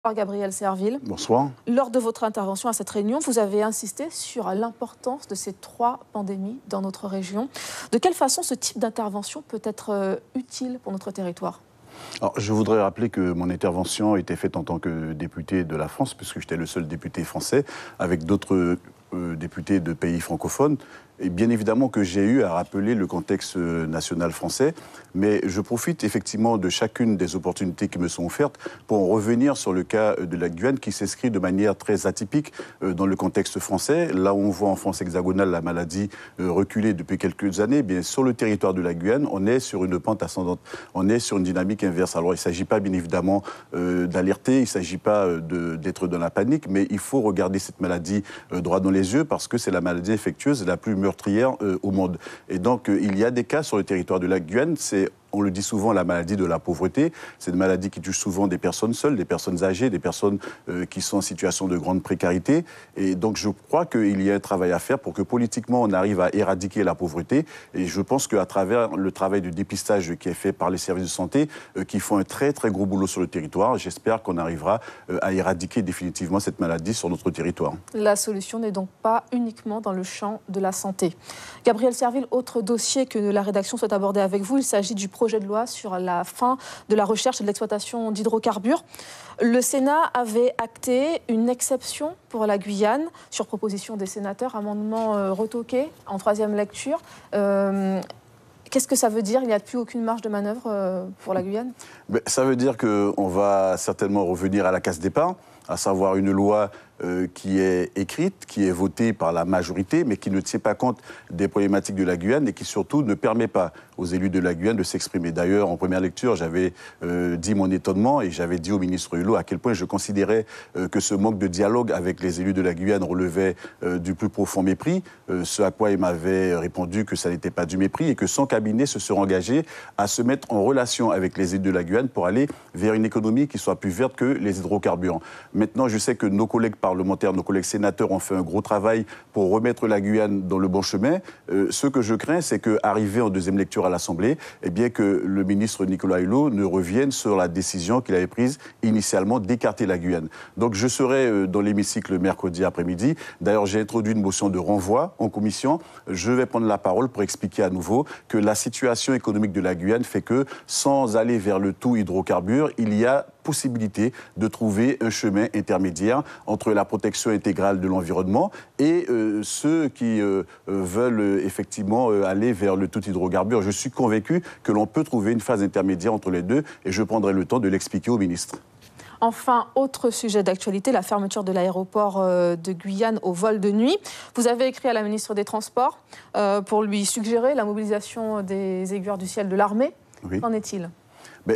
Gabriel Serville. Bonsoir. Lors de votre intervention à cette réunion, vous avez insisté sur l'importance de ces 3 pandémies dans notre région. De quelle façon ce type d'intervention peut être utile pour notre territoire ? Alors, je voudrais rappeler que mon intervention était faite en tant que député de la France, puisque j'étais le seul député français, avec d'autres députés de pays francophones. Et bien évidemment que j'ai eu à rappeler le contexte national français, mais je profite effectivement de chacune des opportunités qui me sont offertes pour en revenir sur le cas de la Guyane qui s'inscrit de manière très atypique dans le contexte français. Là où on voit en France hexagonale la maladie reculer depuis quelques années, bien sur le territoire de la Guyane, on est sur une pente ascendante, on est sur une dynamique inverse. Alors il ne s'agit pas bien évidemment d'alerter, il ne s'agit pas d'être dans la panique, mais il faut regarder cette maladie droit dans les yeux parce que c'est la maladie infectieuse la plus meurtrière au monde. Et donc, il y a des cas sur le territoire de la Guyane, on le dit souvent, la maladie de la pauvreté. C'est une maladie qui touche souvent des personnes seules, des personnes âgées, des personnes qui sont en situation de grande précarité. Et donc, je crois qu'il y a un travail à faire pour que politiquement, on arrive à éradiquer la pauvreté. Et je pense qu'à travers le travail de dépistage qui est fait par les services de santé, qui font un très, très gros boulot sur le territoire, j'espère qu'on arrivera à éradiquer définitivement cette maladie sur notre territoire. La solution n'est donc pas uniquement dans le champ de la santé. Gabriel Serville, autre dossier que la rédaction souhaite aborder avec vous, il s'agit du projet de loi sur la fin de la recherche et de l'exploitation d'hydrocarbures. Le Sénat avait acté une exception pour la Guyane sur proposition des sénateurs, amendement retoqué en 3e lecture. Qu'est-ce que ça veut dire ? Il n'y a plus aucune marge de manœuvre pour la Guyane ? Ça veut dire qu'on va certainement revenir à la case départ, à savoir une loi qui est écrite, qui est votée par la majorité, mais qui ne tient pas compte des problématiques de la Guyane et qui surtout ne permet pas aux élus de la Guyane de s'exprimer. D'ailleurs, en première lecture, j'avais dit mon étonnement et j'avais dit au ministre Hulot à quel point je considérais que ce manque de dialogue avec les élus de la Guyane relevait du plus profond mépris, ce à quoi il m'avait répondu que ça n'était pas du mépris et que son cabinet se serait engagé à se mettre en relation avec les élus de la Guyane pour aller vers une économie qui soit plus verte que les hydrocarbures. Maintenant, je sais que nos collègues parlementaires, nos collègues sénateurs ont fait un gros travail pour remettre la Guyane dans le bon chemin. Ce que je crains, c'est qu'arrivé en 2e lecture à l'Assemblée, eh bien que le ministre Nicolas Hulot ne revienne sur la décision qu'il avait prise initialement d'écarter la Guyane. Donc je serai dans l'hémicycle mercredi après-midi. D'ailleurs, j'ai introduit une motion de renvoi en commission. Je vais prendre la parole pour expliquer à nouveau que la situation économique de la Guyane fait que, sans aller vers le tout hydrocarbure, il y a possibilité de trouver un chemin intermédiaire entre la protection intégrale de l'environnement et ceux qui veulent effectivement aller vers le tout hydrocarbure. Je suis convaincu que l'on peut trouver une phase intermédiaire entre les deux et je prendrai le temps de l'expliquer au ministre. Enfin, autre sujet d'actualité, la fermeture de l'aéroport de Guyane au vol de nuit. Vous avez écrit à la ministre des Transports pour lui suggérer la mobilisation des aiguilleurs du ciel de l'armée. Oui. Qu'en est-il ?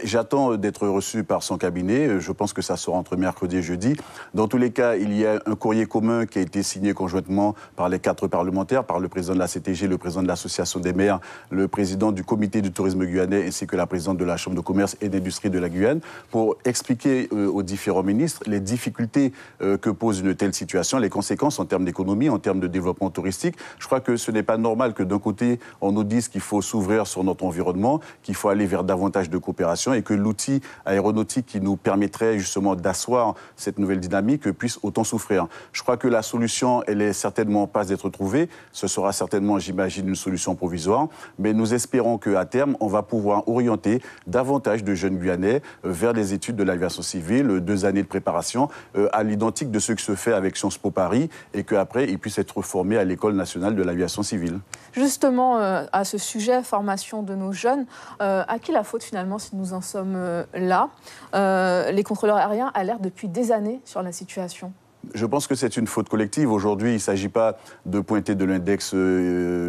J'attends d'être reçu par son cabinet. Je pense que ça sera entre mercredi et jeudi. Dans tous les cas, il y a un courrier commun qui a été signé conjointement par les 4 parlementaires, par le président de la CTG, le président de l'association des maires, le président du comité du tourisme guyanais ainsi que la présidente de la Chambre de commerce et d'industrie de la Guyane pour expliquer aux différents ministres les difficultés que pose une telle situation, les conséquences en termes d'économie, en termes de développement touristique. Je crois que ce n'est pas normal que d'un côté, on nous dise qu'il faut s'ouvrir sur notre environnement, qu'il faut aller vers davantage de coopération et que l'outil aéronautique qui nous permettrait justement d'asseoir cette nouvelle dynamique puisse autant souffrir. Je crois que la solution, elle est certainement pas d'être trouvée. Ce sera certainement, j'imagine, une solution provisoire. Mais nous espérons qu'à terme, on va pouvoir orienter davantage de jeunes Guyanais vers les études de l'aviation civile, 2 années de préparation, à l'identique de ce qui se fait avec Sciences Po Paris et qu'après, ils puissent être formés à l'École nationale de l'aviation civile. Justement, à ce sujet, formation de nos jeunes, à qui la faute finalement si nous en sommes là ? Les contrôleurs aériens alertent depuis des années sur la situation. Je pense que c'est une faute collective. Aujourd'hui, il ne s'agit pas de pointer de l'index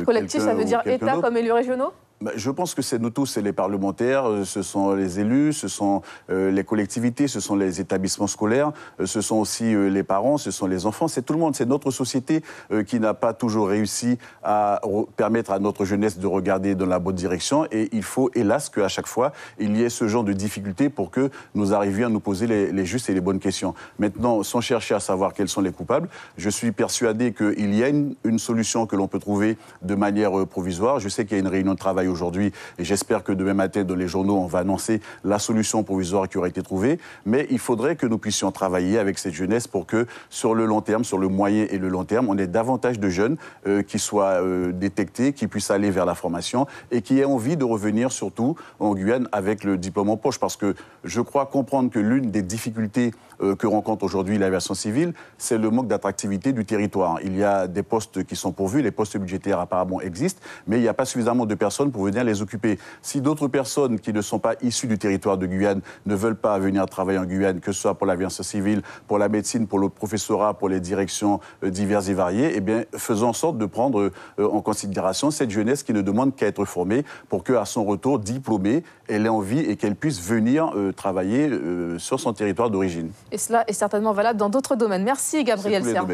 collectif, ça veut dire État comme élus régionaux ? Je pense que c'est nous tous, c'est les parlementaires, ce sont les élus, ce sont les collectivités, ce sont les établissements scolaires, ce sont aussi les parents, ce sont les enfants, c'est tout le monde. C'est notre société qui n'a pas toujours réussi à permettre à notre jeunesse de regarder dans la bonne direction. Et il faut, hélas, qu'à chaque fois, il y ait ce genre de difficultés pour que nous arrivions à nous poser les justes et les bonnes questions. Maintenant, sans chercher à savoir quels sont les coupables, je suis persuadé qu'il y a une solution que l'on peut trouver de manière provisoire. Je sais qu'il y a une réunion de travail aujourd'hui. Et j'espère que demain matin, dans les journaux, on va annoncer la solution provisoire qui aura été trouvée. Mais il faudrait que nous puissions travailler avec cette jeunesse pour que, sur le long terme, sur le moyen et le long terme, on ait davantage de jeunes qui soient détectés, qui puissent aller vers la formation et qui aient envie de revenir, surtout en Guyane, avec le diplôme en poche. Parce que je crois comprendre que l'une des difficultés que rencontre aujourd'hui l'aviation civile, c'est le manque d'attractivité du territoire. Il y a des postes qui sont pourvus, les postes budgétaires apparemment existent, mais il n'y a pas suffisamment de personnes pour venir les occuper. Si d'autres personnes qui ne sont pas issues du territoire de Guyane ne veulent pas venir travailler en Guyane, que ce soit pour l'aviation civile, pour la médecine, pour le professorat, pour les directions diverses et variées, eh bien, faisons en sorte de prendre en considération cette jeunesse qui ne demande qu'à être formée pour qu'à son retour diplômée, elle ait envie et qu'elle puisse venir travailler sur son territoire d'origine. Et cela est certainement valable dans d'autres domaines. Merci Gabriel Serville.